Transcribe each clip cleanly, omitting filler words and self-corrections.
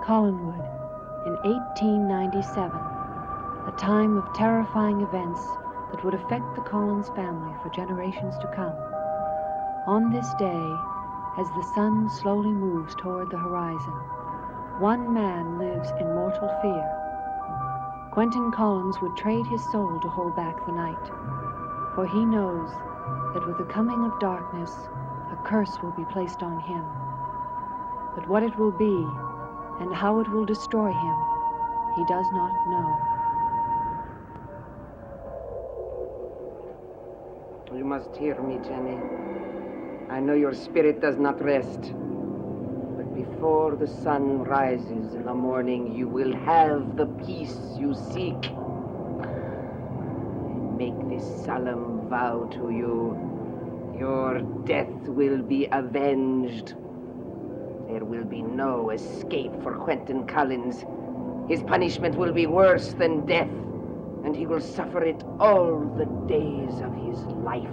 Collinwood in 1897, a time of terrifying events that would affect the Collins family for generations to come. On this day, as the sun slowly moves toward the horizon, one man lives in mortal fear. Quentin Collins would trade his soul to hold back the night, for he knows that with the coming of darkness, a curse will be placed on him. But what it will be and how it will destroy him, he does not know. You must hear me, Jenny. I know your spirit does not rest. But before the sun rises in the morning, you will have the peace you seek. Make this solemn vow to you. Your death will be avenged. There will be no escape for Quentin Collins. His punishment will be worse than death, and he will suffer it all the days of his life.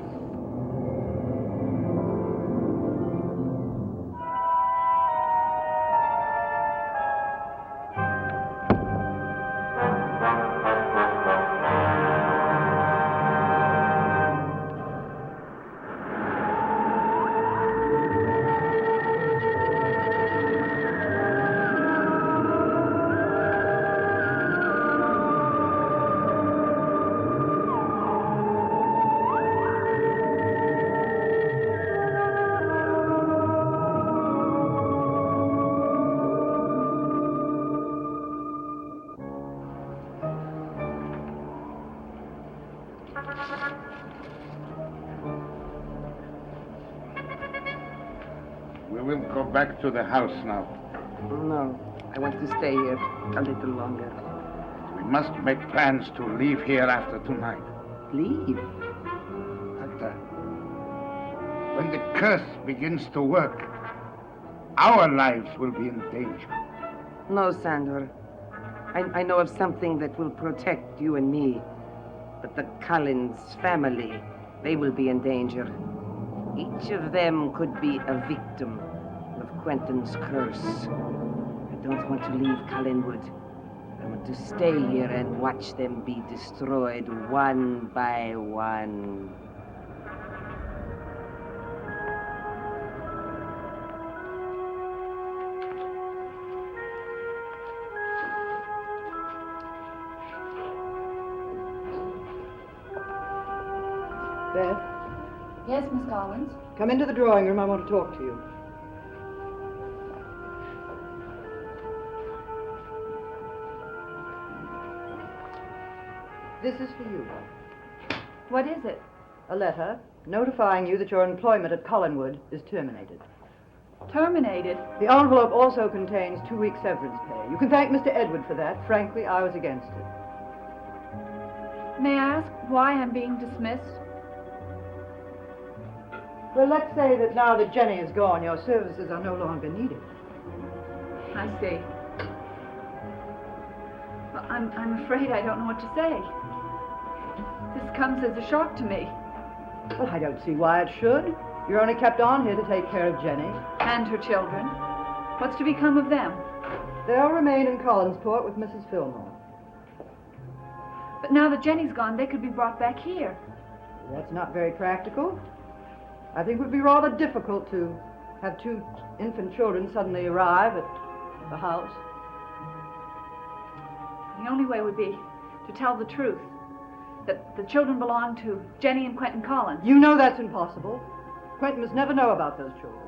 We will go back to the house now. No, I want to stay here a little longer. We must make plans to leave here after tonight. Leave? When the curse begins to work, our lives will be in danger. No, Sandor. I know of something that will protect you and me. But the Collins family, they will be in danger. Each of them could be a victim of Quentin's curse. I don't want to leave Collinwood. I want to stay here and watch them be destroyed one by one. Beth? Yes, Miss Collins? Come into the drawing room. I want to talk to you. This is for you. What is it? A letter notifying you that your employment at Collinwood is terminated. Terminated? The envelope also contains 2 weeks' severance pay. You can thank Mr. Edward for that. Frankly, I was against it. May I ask why I'm being dismissed? Well, let's say that now that Jenny is gone, your services are no longer needed. I see. Well, I'm afraid I don't know what to say. This comes as a shock to me. Well, I don't see why it should. You're only kept on here to take care of Jenny. And her children. What's to become of them? They'll remain in Collinsport with Mrs. Fillmore. But now that Jenny's gone, they could be brought back here. That's not very practical. I think it would be rather difficult to have 2 infant children suddenly arrive at the house. The only way would be to tell the truth. That the children belong to Jenny and Quentin Collins. You know that's impossible. Quentin must never know about those children.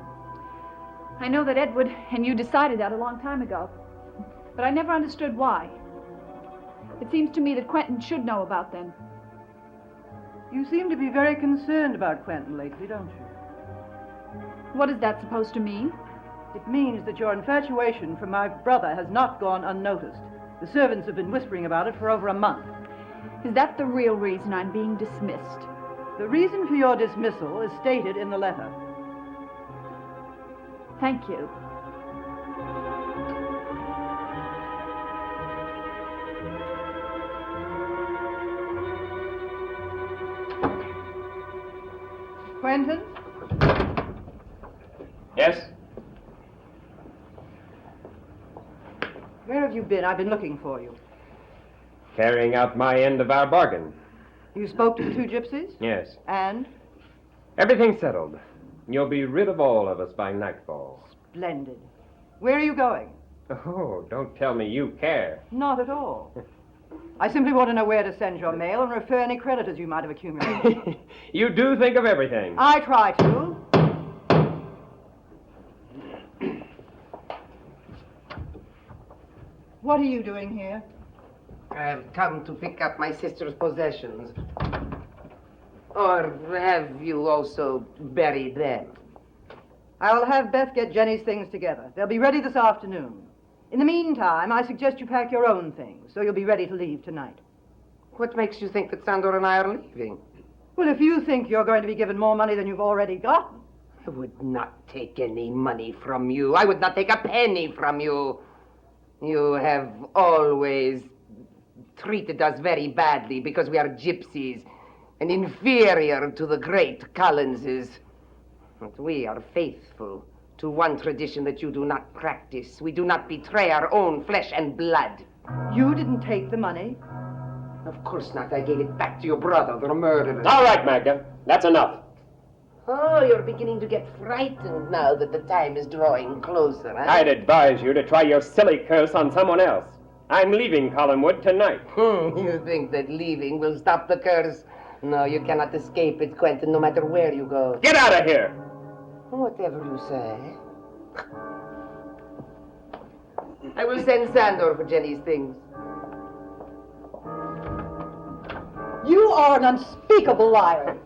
I know that Edward and you decided that a long time ago. But I never understood why. It seems to me that Quentin should know about them. You seem to be very concerned about Quentin lately, don't you? What is that supposed to mean? It means that your infatuation for my brother has not gone unnoticed. The servants have been whispering about it for over a month. Is that the real reason I'm being dismissed? The reason for your dismissal is stated in the letter. Thank you. Quentin? Yes? Where have you been? I've been looking for you. Carrying out my end of our bargain. You spoke to the two gypsies? Yes. And? Everything's settled. You'll be rid of all of us by nightfall. Splendid. Where are you going? Oh, don't tell me you care. Not at all. I simply want to know where to send your mail and refer any creditors you might have accumulated. You do think of everything. I try to. What are you doing here? I've come to pick up my sister's possessions. Or have you also buried them? I'll have Beth get Jenny's things together. They'll be ready this afternoon. In the meantime, I suggest you pack your own things, so you'll be ready to leave tonight. What makes you think that Sandor and I are leaving? Well, if you think you're going to be given more money than you've already gotten. I would not take any money from you. I would not take a penny from you. You have always treated us very badly because we are gypsies and inferior to the great Collinses. But we are faithful to one tradition that you do not practice. We do not betray our own flesh and blood. You didn't take the money? Of course not. I gave it back to your brother, the murderer. All right, Magda. That's enough. Oh, you're beginning to get frightened now that the time is drawing closer, huh? I'd advise you to try your silly curse on someone else. I'm leaving Collinwood tonight. You think that leaving will stop the curse? No, you cannot escape it, Quentin, no matter where you go. Get out of here! Whatever you say. I will send Sandor for Jenny's things. You are an unspeakable liar.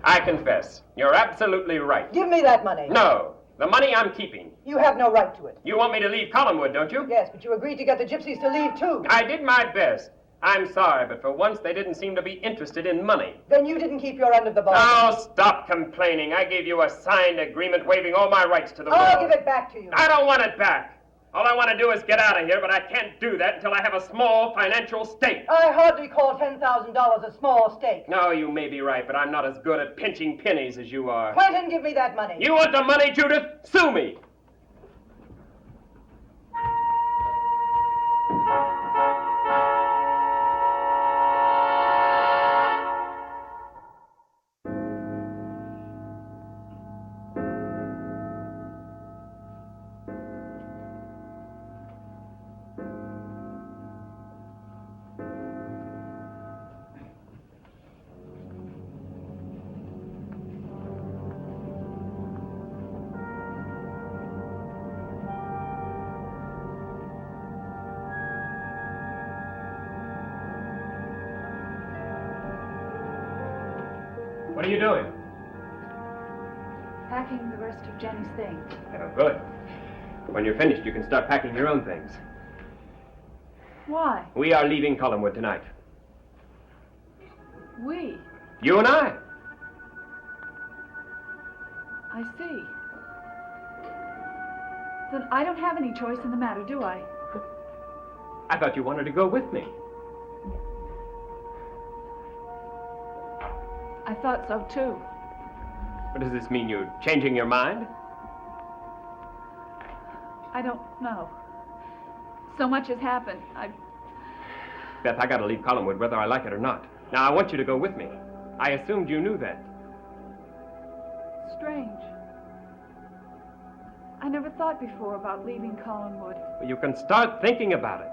I confess. You're absolutely right. Give me that money. No. The money I'm keeping. You have no right to it. You want me to leave Collinwood, don't you? Yes, but you agreed to get the gypsies to leave, too. I did my best. I'm sorry, but for once they didn't seem to be interested in money. Then you didn't keep your end of the bargain. Oh, stop complaining. I gave you a signed agreement waiving all my rights to the I'll world. give it back to you. I don't want it back. All I want to do is get out of here, but I can't do that until I have a small financial stake. I hardly call $10,000 a small stake. No, you may be right, but I'm not as good at pinching pennies as you are. Quentin, give me that money. You want the money, Judith? Sue me. What are you doing? Packing the rest of Jenny's things. Oh, good. When you're finished, you can start packing your own things. Why? We are leaving Collinwood tonight. We? You and I. I see. Then I don't have any choice in the matter, do I? I thought you wanted to go with me. I thought so, too. But does this mean you're changing your mind? I don't know. So much has happened. Beth, I gotta leave Collinwood whether I like it or not. Now, I want you to go with me. I assumed you knew that. Strange. I never thought before about leaving Collinwood. Well, you can start thinking about it.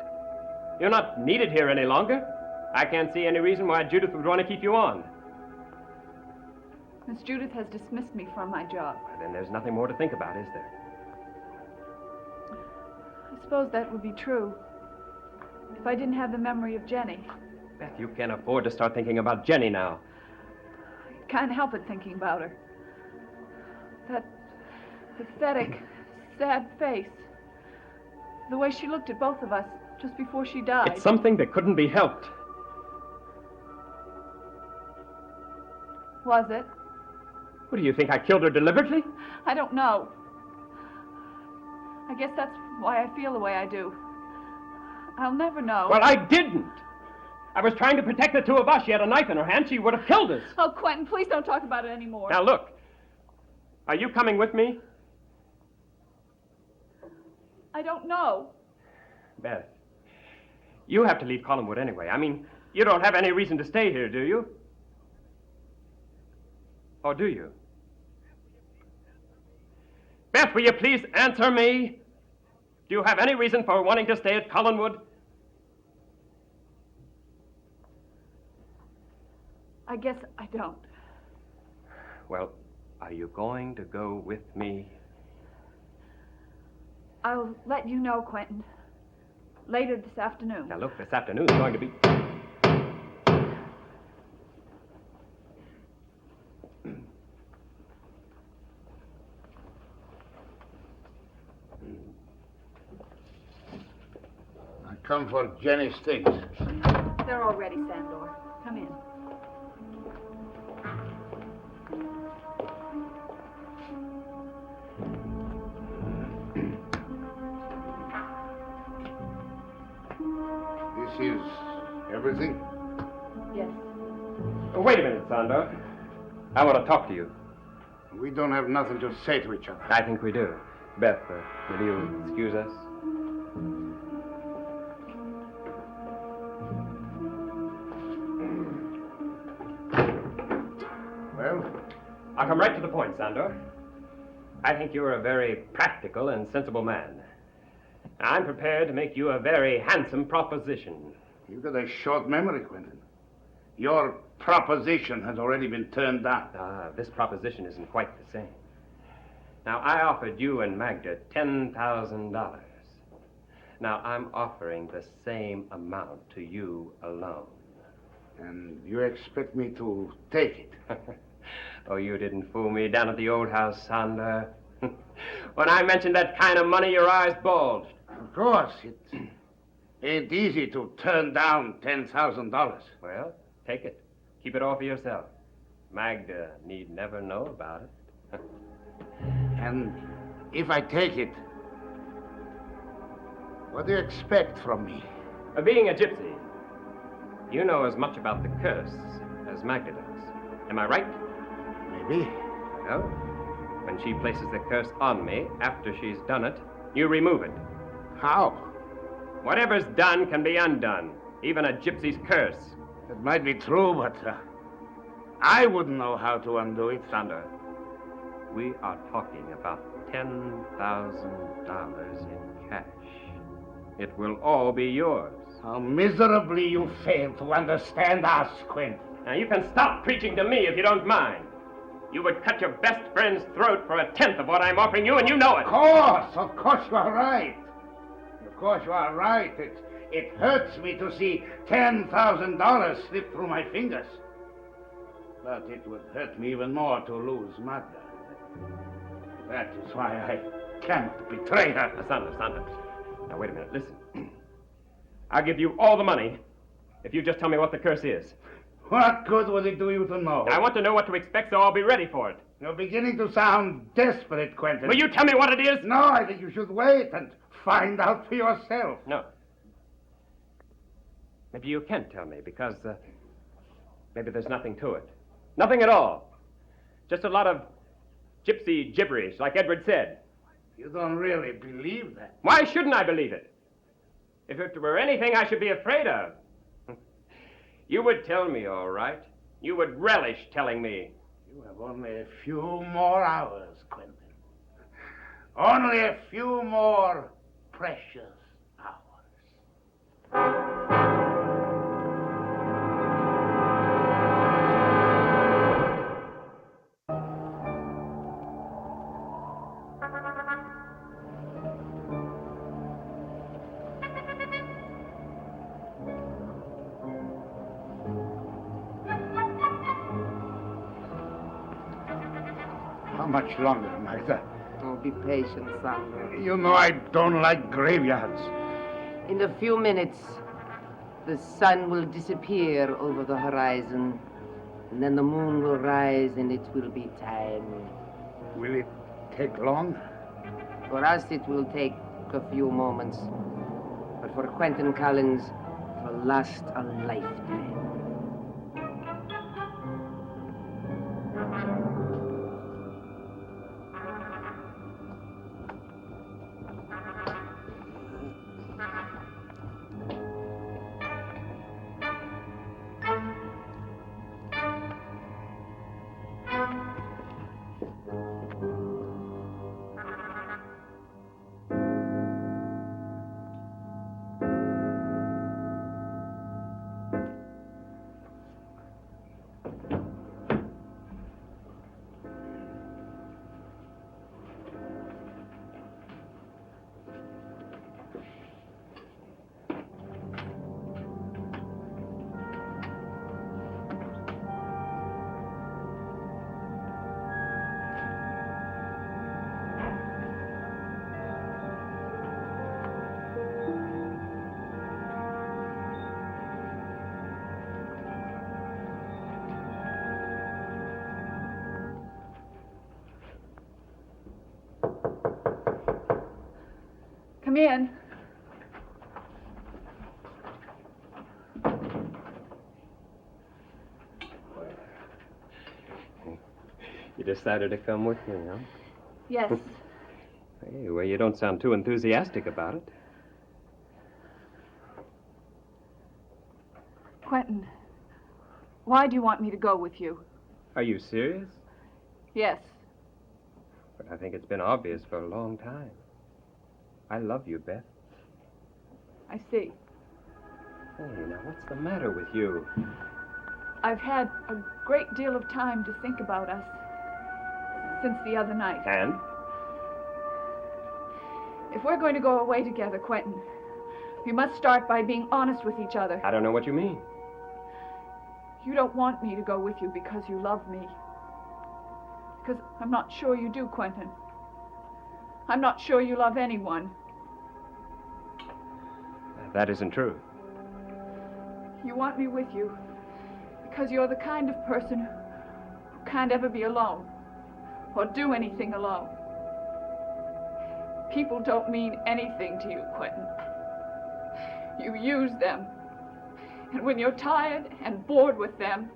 You're not needed here any longer. I can't see any reason why Judith would want to keep you on. Miss Judith has dismissed me from my job. Then there's nothing more to think about, is there? I suppose that would be true if I didn't have the memory of Jenny. Beth, you can't afford to start thinking about Jenny now. I can't help but thinking about her. That pathetic, sad face. The way she looked at both of us just before she died. It's something that couldn't be helped. Was it? What, do you think I killed her deliberately? I don't know. I guess that's why I feel the way I do. I'll never know. Well, I didn't. I was trying to protect the two of us. She had a knife in her hand. She would have killed us. Oh, Quentin, please don't talk about it anymore. Now, look. Are you coming with me? I don't know. Beth, you have to leave Collinwood anyway. I mean, you don't have any reason to stay here, do you? Or do you? Beth, will you please answer me? Do you have any reason for wanting to stay at Collinwood? I guess I don't. Well, are you going to go with me? I'll let you know, Quentin. Later this afternoon. Now, look, this afternoon's going to be... I come for Jenny's things. They're all ready, Sandor. Come in. This is everything? Yes. Oh, wait a minute, Sandor. I want to talk to you. We don't have nothing to say to each other. I think we do. Beth, will you excuse us? Well? I'll come right to the point, Sandor. I think you're a very practical and sensible man. I'm prepared to make you a very handsome proposition. You've got a short memory, Quentin. Your proposition has already been turned down. This proposition isn't quite the same. Now, I offered you and Magda $10,000. Now, I'm offering the same amount to you alone. And you expect me to take it? Oh, you didn't fool me down at the old house, Sandor. When I mentioned that kind of money, your eyes bulged. Of course, it ain't easy to turn down $10,000. Well, take it. Keep it all for yourself. Magda need never know about it. And if I take it, what do you expect from me? Being a gypsy, you know as much about the curse as Magda does. Am I right? Maybe. Well, when she places the curse on me, after she's done it, you remove it. How? Whatever's done can be undone, even a gypsy's curse. It might be true, but I wouldn't know how to undo it. Sandor, we are talking about $10,000 in cash. It will all be yours. How miserably you fail to understand us, Quentin. Now, you can stop preaching to me if you don't mind. You would cut your best friend's throat for 1/10 of what I'm offering you, and you know it. Of course you are right. Of course you are right. It hurts me to see $10,000 slip through my fingers. But it would hurt me even more to lose Magda. That is why I can't betray her. Sandor. Now, wait a minute. Listen. I'll give you all the money if you just tell me what the curse is. What good would it do you to know? I want to know what to expect, so I'll be ready for it. You're beginning to sound desperate, Quentin. Will you tell me what it is? No, I think you should wait and find out for yourself. No. Maybe you can't tell me, because maybe there's nothing to it. Nothing at all. Just a lot of gypsy gibberish, like Edward said. You don't really believe that. Why shouldn't I believe it? If it were anything I should be afraid of, you would tell me, all right. You would relish telling me. You have only a few more hours, Quentin. Only a few more precious hours. How much longer, Magda? Oh, be patient, Sandor. You know I don't like graveyards. In a few minutes, the sun will disappear over the horizon, and then the moon will rise, and it will be time. Will it take long? For us, it will take a few moments, but for Quentin Collins, it will last a lifetime. in. You decided to come with me, huh? Yes. Hey, well, you don't sound too enthusiastic about it. Quentin, why do you want me to go with you? Are you serious? Yes. But I think it's been obvious for a long time. I love you, Beth. I see. Hey, now what's the matter with you? I've had a great deal of time to think about us since the other night. And? If we're going to go away together, Quentin, we must start by being honest with each other. I don't know what you mean. You don't want me to go with you because you love me. Because I'm not sure you do, Quentin. I'm not sure you love anyone. That isn't true. You want me with you because you're the kind of person who can't ever be alone or do anything alone. People don't mean anything to you, Quentin. You use them. And when you're tired and bored with them,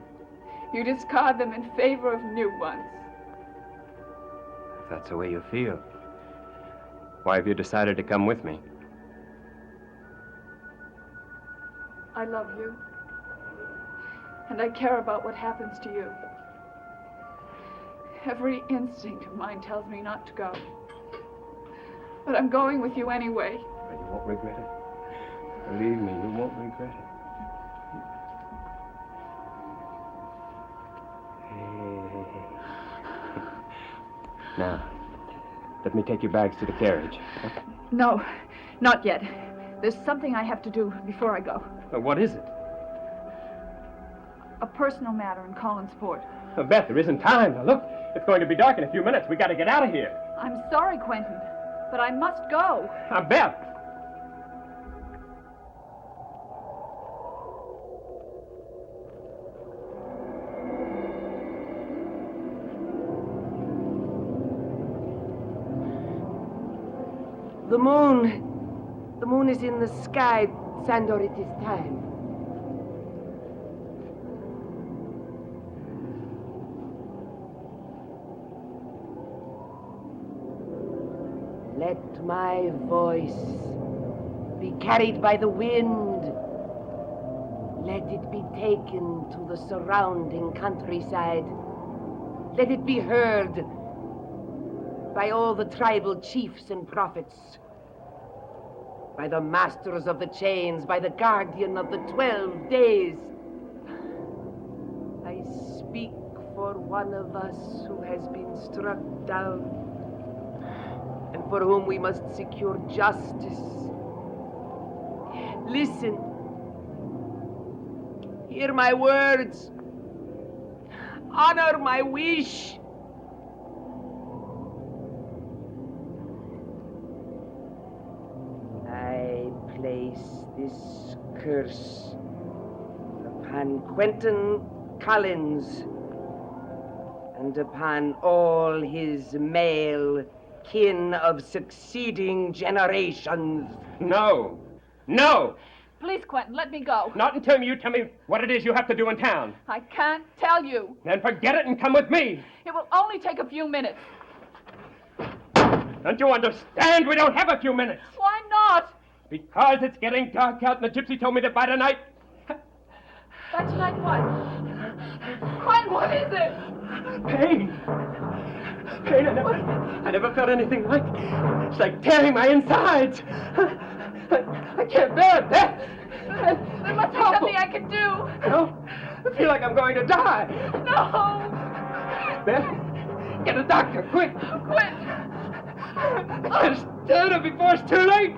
you discard them in favor of new ones. If that's the way you feel, why have you decided to come with me? I love you. And I care about what happens to you. Every instinct of mine tells me not to go. But I'm going with you anyway. But you won't regret it. Believe me, you won't regret it. Now, let me take your bags to the carriage. No, not yet. There's something I have to do before I go. What is it? A personal matter in Collinsport. Beth, there isn't time. Now, look, it's going to be dark in a few minutes. We got to get out of here. I'm sorry, Quentin, but I must go. Beth! The moon. The moon is in the sky. Sandor, it is time. Let my voice be carried by the wind. Let it be taken to the surrounding countryside. Let it be heard by all the tribal chiefs and prophets, by the masters of the chains, by the guardian of the 12 days. I speak for one of us who has been struck down and for whom we must secure justice. Listen. Hear my words. Honor my wish. I place this curse upon Quentin Collins and upon all his male kin of succeeding generations. No! No! Please, Quentin, let me go. Not until you tell me what it is you have to do in town. I can't tell you. Then forget it and come with me. It will only take a few minutes. Don't you understand? We don't have a few minutes. Why not? Because it's getting dark out and the gypsy told me that by tonight... By tonight what? Quentin, what is it? Pain. Pain. I never felt anything like it. It's like tearing my insides. I can't bear it, Beth. There must be something I can do. No, I feel like I'm going to die. No. Beth, get a doctor, quick. Quit. I can't stand it before it's too late.